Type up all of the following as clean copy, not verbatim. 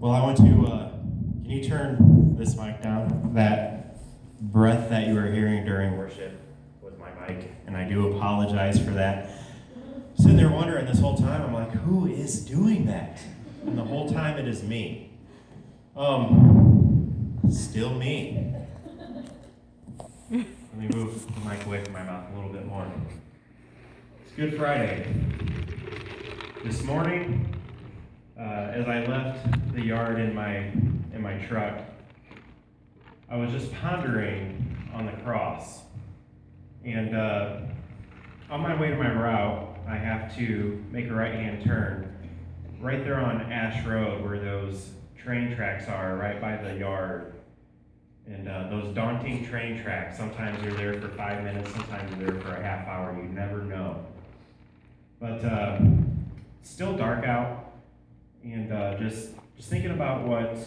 Well, I want to, can you turn this mic down? That breath that you were hearing during worship was my mic, and I do apologize for that. Sitting there wondering this whole time, I'm like, who is doing that? And the whole time it is me. Still me. Let me move the mic away from my mouth a little bit more. It's Good Friday. This morning, as I left the yard in my truck, I was just pondering on the cross. And on my way to my route, I have to make a right-hand turn right there on Ash Road where those train tracks are, right by the yard. And those daunting train tracks, sometimes you're there for 5 minutes, sometimes you're there for a half hour, you never know. But still dark out, and just thinking about what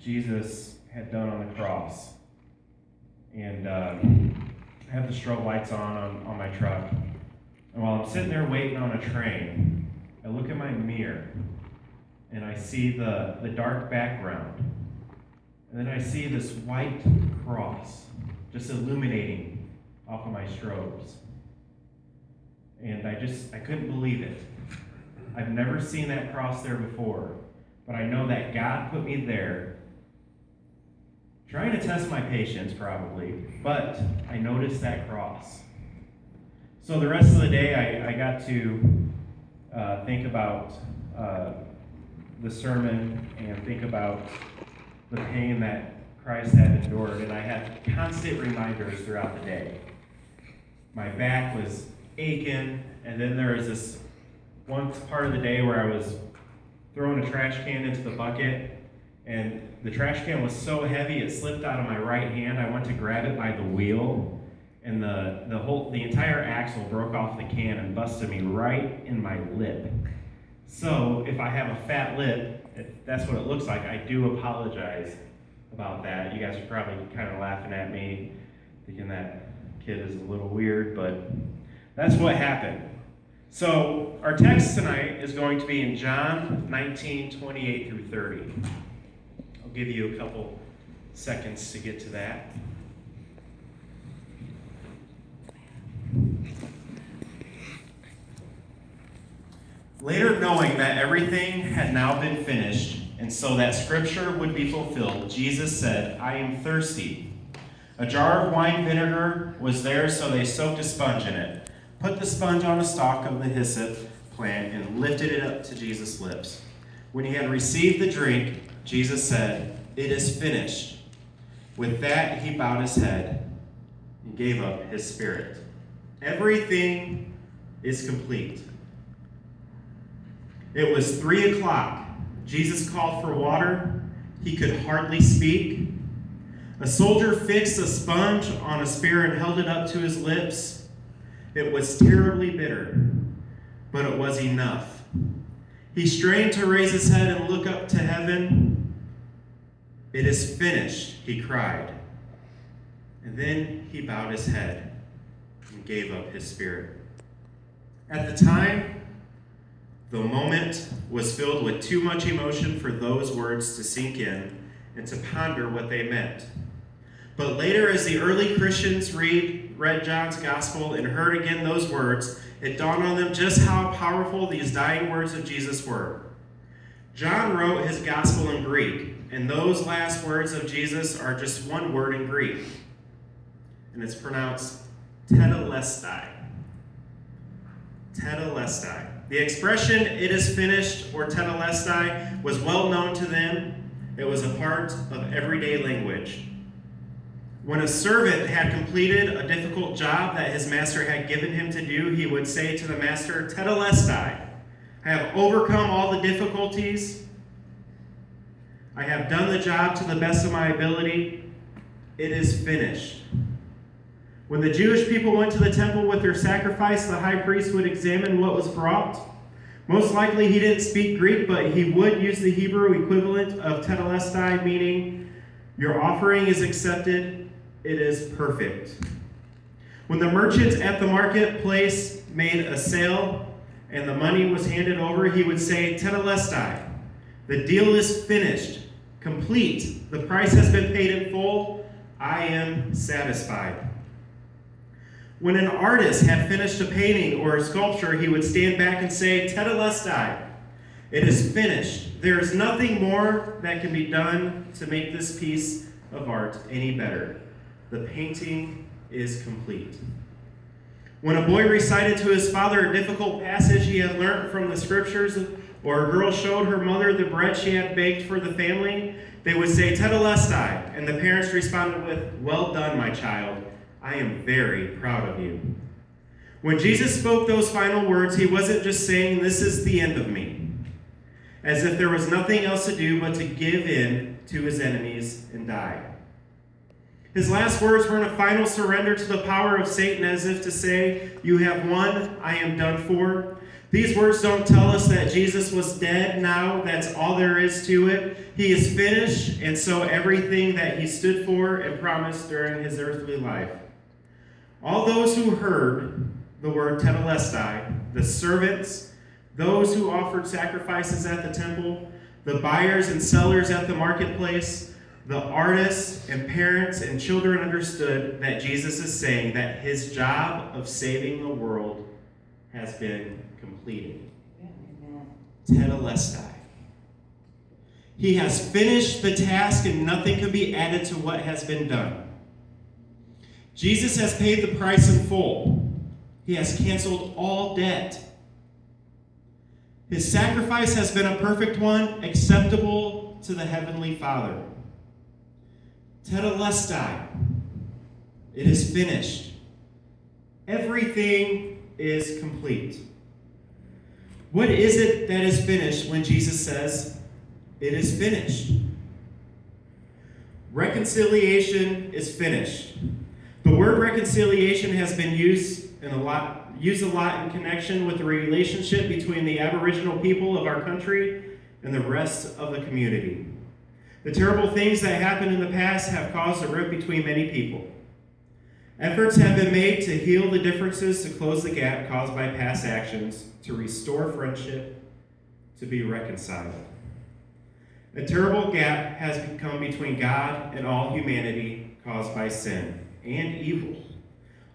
Jesus had done on the cross. And I have the strobe lights on my truck. And while I'm sitting there waiting on a train, I look in my mirror, and I see the dark background. And then I see this white cross just illuminating off of my strobes. And I couldn't believe it. I've never seen that cross there before, but I know that God put me there, trying to test my patience probably, but I noticed that cross. So the rest of the day I got to think about the sermon and think about the pain that Christ had endured, and I had constant reminders throughout the day. My back was aching, and then there was this one part of the day where I was throwing a trash can into the bucket, and the trash can was so heavy it slipped out of my right hand. I went to grab it by the wheel, and the entire axle broke off the can and busted me right in my lip. So if I have a fat lip, if that's what it looks like, I do apologize about that. You guys are probably kind of laughing at me, thinking that kid is a little weird, but that's what happened. So our text tonight is going to be in John 19, 28 through 30. I'll give you a couple seconds to get to that. Later, knowing that everything had now been finished, and so that scripture would be fulfilled, Jesus said, "I am thirsty." A jar of wine vinegar was there, so they soaked a sponge in it, put the sponge on a stalk of the hyssop plant, and lifted it up to Jesus' lips. When he had received the drink, Jesus said, "It is finished." With that, he bowed his head and gave up his spirit. Everything is complete. It was 3 o'clock. Jesus called for water. He could hardly speak. A soldier fixed a sponge on a spear and held it up to his lips. It was terribly bitter, but it was enough. He strained to raise his head and look up to heaven. "It is finished," he cried. And then he bowed his head and gave up his spirit. At the time, the moment was filled with too much emotion for those words to sink in and to ponder what they meant. But later, as the early Christians read John's gospel and heard again those words, it dawned on them just how powerful these dying words of Jesus were. John wrote his gospel in Greek, and those last words of Jesus are just one word in Greek, and it's pronounced tetelestai. Tetelestai. The expression, "it is finished," or tetelestai, was well known to them. It was a part of everyday language. When a servant had completed a difficult job that his master had given him to do, he would say to the master, "Tetelestai, I have overcome all the difficulties. I have done the job to the best of my ability. It is finished." When the Jewish people went to the temple with their sacrifice, the high priest would examine what was brought. Most likely he didn't speak Greek, but he would use the Hebrew equivalent of tetelestai, meaning, "Your offering is accepted, it is perfect." When the merchants at the marketplace made a sale and the money was handed over, he would say, "Tetelestai, the deal is finished. complete. The price has been paid in full. I am satisfied. When an artist had finished a painting or a sculpture, he would stand back and say, Tetelestai, it is finished. There is nothing more that can be done to make this piece of art any better. The painting is complete. When a boy recited to his father a difficult passage he had learned from the scriptures, or a girl showed her mother the bread she had baked for the family, they would say, Tetelestai, and the parents responded with, well done, my child. I am very proud of you. When Jesus spoke those final words, he wasn't just saying, this is the end of me, as if there was nothing else to do but to give in to his enemies and die. His last words were in a final surrender to the power of Satan, as if to say, you have won, I am done for. These words don't tell us that Jesus was dead now. That's all there is to it. He is finished, and so everything that he stood for and promised during his earthly life. All those who heard the word Tetelestai, the servants, those who offered sacrifices at the temple, the buyers and sellers at the marketplace, the artists and parents and children understood that Jesus is saying that his job of saving the world has been completed. Tetelestai. He has finished the task and nothing can be added to what has been done. Jesus has paid the price in full. He has canceled all debt. His sacrifice has been a perfect one, acceptable to the Heavenly Father. Tetelestai. It is finished. Everything is complete. What is it that is finished when Jesus says, it is finished? Reconciliation is finished. The word reconciliation has been used a lot in connection with the relationship between the Aboriginal people of our country and the rest of the community. The terrible things that happened in the past have caused a rift between many people. Efforts have been made to heal the differences, to close the gap caused by past actions, to restore friendship, to be reconciled. A terrible gap has become between God and all humanity caused by sin and evil.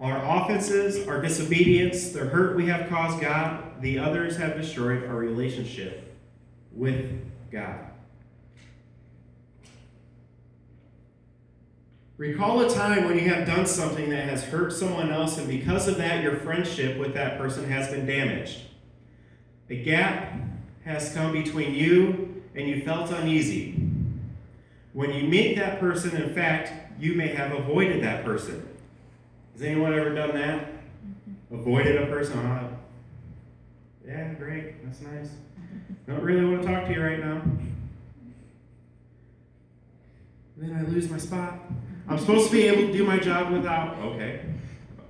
Our offenses, our disobedience, the hurt we have caused God, the others have destroyed our relationship with God. Recall a time when you have done something that has hurt someone else, and because of that, your friendship with that person has been damaged. A gap has come between you, and you felt uneasy. When you meet that person, in fact, you may have avoided that person. Has anyone ever done that? Avoided a person? Oh, yeah, great, that's nice. Don't really want to talk to you right now. Then I lose my spot. I'm supposed to be able to do my job without, okay,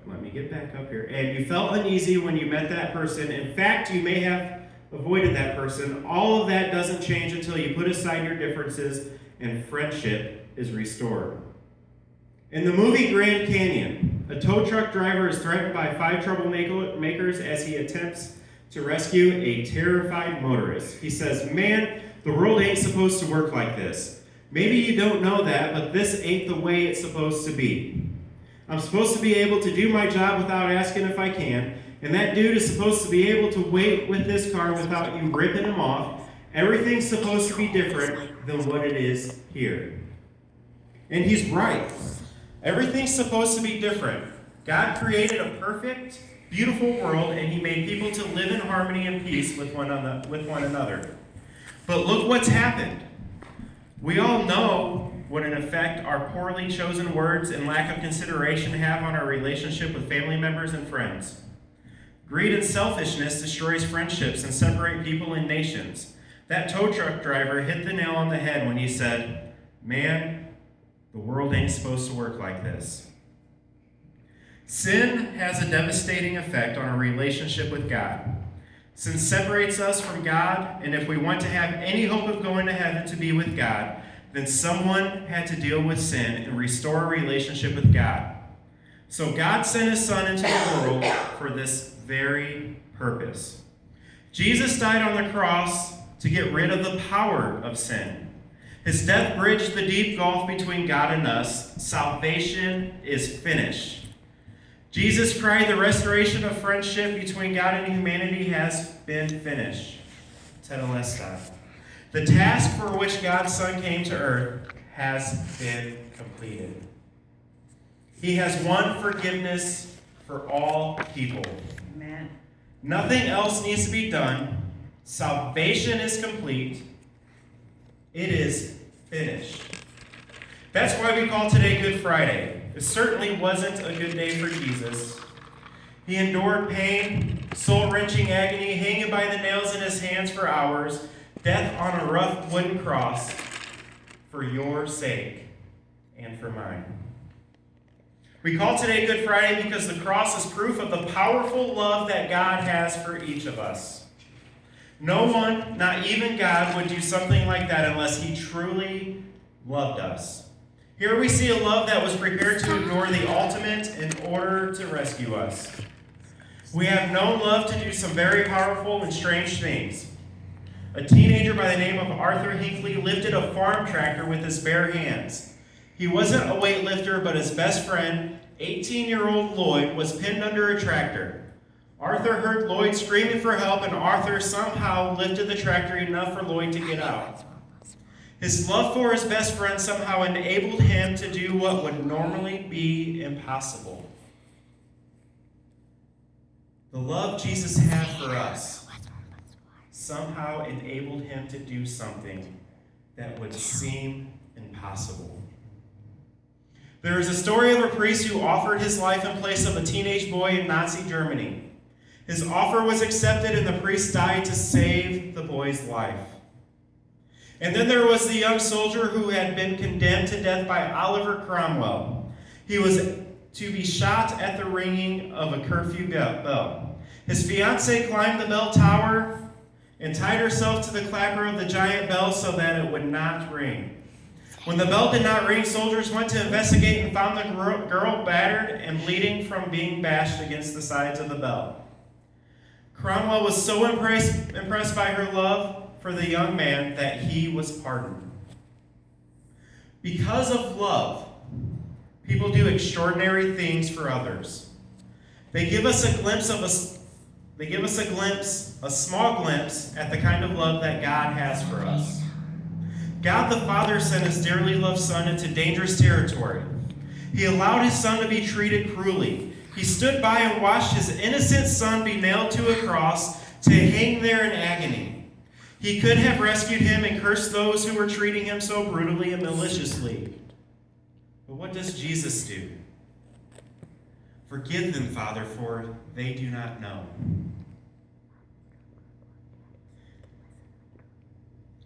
let me get back up here. And you felt uneasy when you met that person. In fact, you may have avoided that person. All of that doesn't change until you put aside your differences and friendship is restored. In the movie Grand Canyon, a tow truck driver is threatened by 5 troublemakers as he attempts to rescue a terrified motorist. He says, man, the world ain't supposed to work like this. Maybe you don't know that, but this ain't the way it's supposed to be. I'm supposed to be able to do my job without asking if I can, and that dude is supposed to be able to wait with this car without you ripping him off. Everything's supposed to be different than what it is here. And he's right. Everything's supposed to be different. God created a perfect, beautiful world, and he made people to live in harmony and peace with one another. But look what's happened. We all know what an effect our poorly chosen words and lack of consideration have on our relationship with family members and friends. Greed and selfishness destroys friendships and separate people and nations. That tow truck driver hit the nail on the head when he said, man, the world ain't supposed to work like this. Sin has a devastating effect on our relationship with God. Sin separates us from God, and if we want to have any hope of going to heaven to be with God, then someone had to deal with sin and restore a relationship with God. So God sent his Son into the world for this very purpose. Jesus died on the cross to get rid of the power of sin. His death bridged the deep gulf between God and us. Salvation is finished. Jesus cried, the restoration of friendship between God and humanity has been finished. Tetelestai. The task for which God's Son came to earth has been completed. He has won forgiveness for all people. Amen. Nothing else needs to be done. Salvation is complete. It is finished. That's why we call today Good Friday. It certainly wasn't a good day for Jesus. He endured pain, soul-wrenching agony, hanging by the nails in his hands for hours, death on a rough wooden cross for your sake and for mine. We call today Good Friday because the cross is proof of the powerful love that God has for each of us. No one, not even God, would do something like that unless he truly loved us. Here we see a love that was prepared to ignore the ultimate in order to rescue us. We have known love to do some very powerful and strange things. A teenager by the name of Arthur Hinckley lifted a farm tractor with his bare hands. He wasn't a weightlifter, but his best friend, 18-year-old Lloyd, was pinned under a tractor. Arthur heard Lloyd screaming for help, and Arthur somehow lifted the tractor enough for Lloyd to get out. His love for his best friend somehow enabled him to do what would normally be impossible. The love Jesus had for us somehow enabled him to do something that would seem impossible. There is a story of a priest who offered his life in place of a teenage boy in Nazi Germany. His offer was accepted, and the priest died to save the boy's life. And then there was the young soldier who had been condemned to death by Oliver Cromwell. He was to be shot at the ringing of a curfew bell. His fiancée climbed the bell tower and tied herself to the clapper of the giant bell so that it would not ring. When the bell did not ring, soldiers went to investigate and found the girl battered and bleeding from being bashed against the sides of the bell. Cromwell was so impressed by her love for the young man that he was pardoned. Because of love, people do extraordinary things for others. They give us a small glimpse at the kind of love that God has for us. God the Father sent his dearly loved Son into dangerous territory. He allowed his Son to be treated cruelly. He stood by and watched his innocent Son be nailed to a cross to hang there in agony. He could have rescued him and cursed those who were treating him so brutally and maliciously. But what does Jesus do? Forgive them, Father, for they do not know.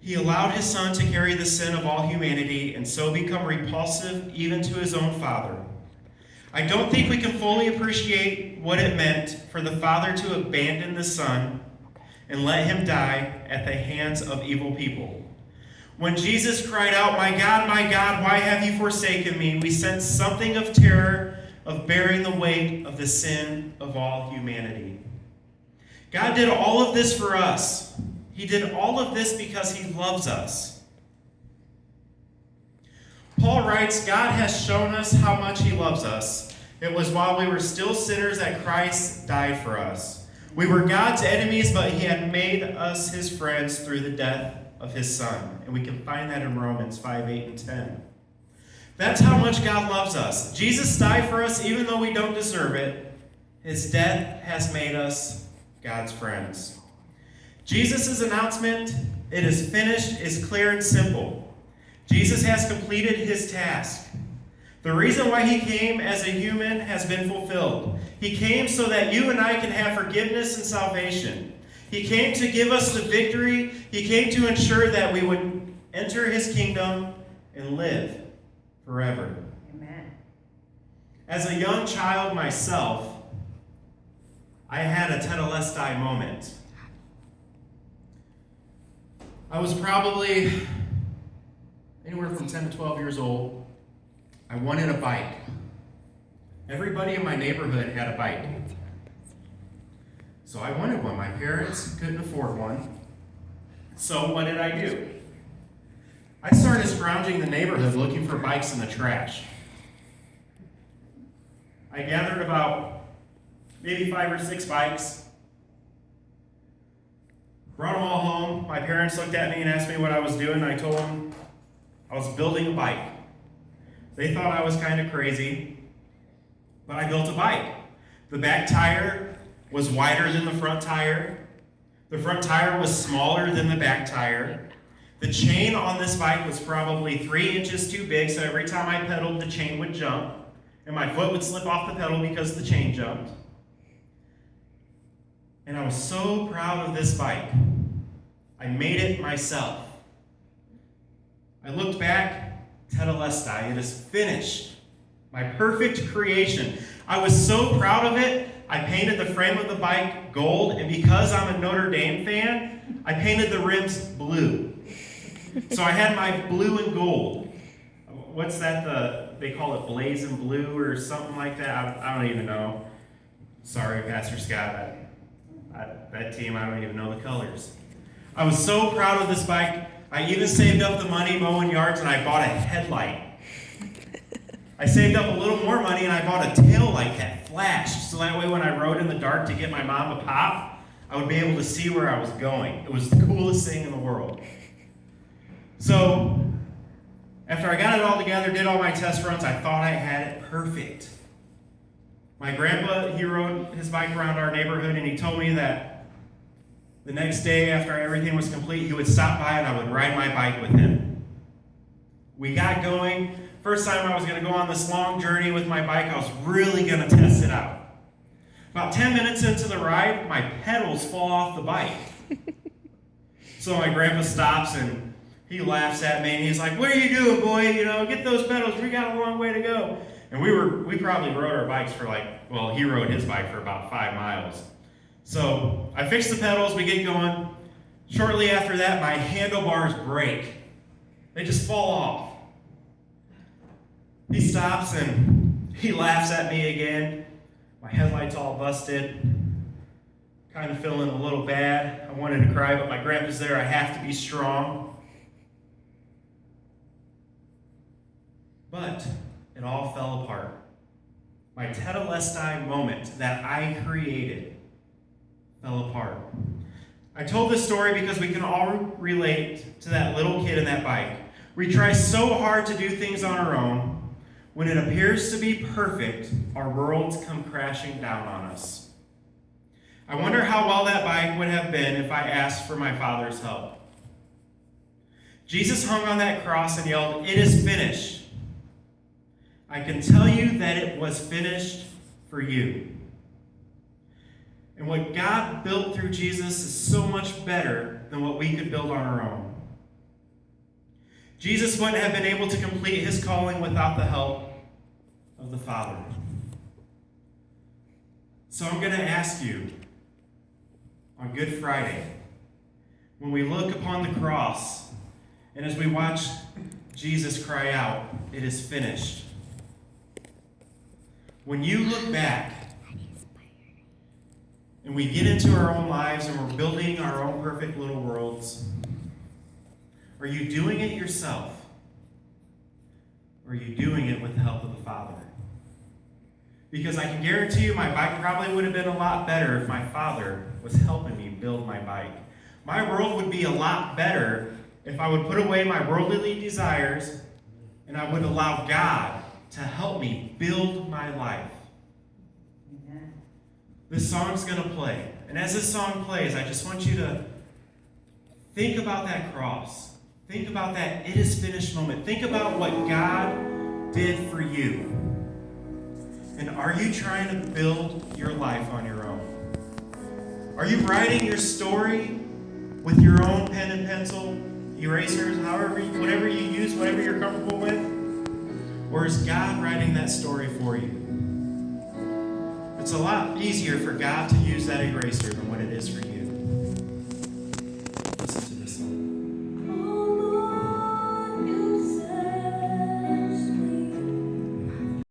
He allowed his Son to carry the sin of all humanity and so become repulsive even to his own Father. I don't think we can fully appreciate what it meant for the Father to abandon the Son and let him die at the hands of evil people. When Jesus cried out, my God, why have you forsaken me?" we sense something of terror of bearing the weight of the sin of all humanity. God did all of this for us. He did all of this because he loves us. Paul writes, God has shown us how much he loves us. It was while we were still sinners that Christ died for us. We were God's enemies, but he had made us his friends through the death of his Son. And we can find that in Romans 5, 8, and 10. That's how much God loves us. Jesus died for us even though we don't deserve it. His death has made us God's friends. Jesus' announcement, "It is finished," is clear and simple. Jesus has completed his task. The reason why he came as a human has been fulfilled. He came so that you and I can have forgiveness and salvation. He came to give us the victory. He came to ensure that we would enter his kingdom and live forever. Amen. As a young child myself, I had a Tetelestai moment. I was probably anywhere from 10 to 12 years old. I wanted a bike. Everybody in my neighborhood had a bike. So I wanted one. My parents couldn't afford one. So what did I do? I started scrounging the neighborhood looking for bikes in the trash. I gathered about maybe 5 or 6 bikes, brought them all home. My parents looked at me and asked me what I was doing. I told them I was building a bike. They thought I was kind of crazy, but I built a bike. The back tire was wider than the front tire. The front tire was smaller than the back tire. The chain on this bike was probably 3 inches too big, so every time I pedaled, the chain would jump, and my foot would slip off the pedal because the chain jumped. And I was so proud of this bike. I made it myself. I looked back, Tetelestai, it is finished. My perfect creation. I was so proud of it, I painted the frame of the bike gold, and because I'm a Notre Dame fan, I painted the rims blue. So I had my blue and gold. What's that? They call it blaze and blue or something like that. I don't even know. Sorry, Pastor Scott. That team, I don't even know the colors. I was so proud of this bike. I even saved up the money mowing yards and I bought a headlight. I saved up a little more money and I bought a tail light that flashed. So that way when I rode in the dark to get my mom a pop, I would be able to see where I was going. It was the coolest thing in the world. So after I got it all together, did all my test runs, I thought I had it perfect. My grandpa, he rode his bike around our neighborhood and he told me that the next day after everything was complete, he would stop by and I would ride my bike with him. We got going. First time I was going to go on this long journey with my bike, I was really going to test it out. About 10 minutes into the ride, my pedals fall off the bike. So my grandpa stops and he laughs at me and he's like, "What are you doing, boy? Get those pedals. We got a long way to go." And we probably rode our bikes for he rode his bike for about 5 miles. So I fix the pedals, we get going. Shortly after that, my handlebars break. They just fall off. He stops and he laughs at me again. My headlight's all busted. Kind of feeling a little bad. I wanted to cry, but my grandpa's there. I have to be strong. But it all fell apart. My Tetelestai moment that I created fell apart. I told this story because we can all relate to that little kid in that bike. We try so hard to do things on our own. When it appears to be perfect, our worlds come crashing down on us. I wonder how well that bike would have been if I asked for my Father's help. Jesus hung on that cross and yelled, "It is finished." I can tell you that it was finished for you. And what God built through Jesus is so much better than what we could build on our own. Jesus wouldn't have been able to complete his calling without the help of the Father. So I'm going to ask you on Good Friday, when we look upon the cross and as we watch Jesus cry out, "It is finished." When you look back and we get into our own lives and we're building our own perfect little worlds, are you doing it yourself? Or are you doing it with the help of the Father? Because I can guarantee you my bike probably would have been a lot better if my Father was helping me build my bike. My world would be a lot better if I would put away my worldly desires and I would allow God to help me build my life. Amen. This song's going to play. And as this song plays, I just want you to think about that cross. Think about that "it is finished" moment. Think about what God did for you. And are you trying to build your life on your own? Are you writing your story with your own pen and pencil, erasers, whatever you use, whatever you're comfortable with? Or is God writing that story for you? It's a lot easier for God to use that eraser than what it is for you.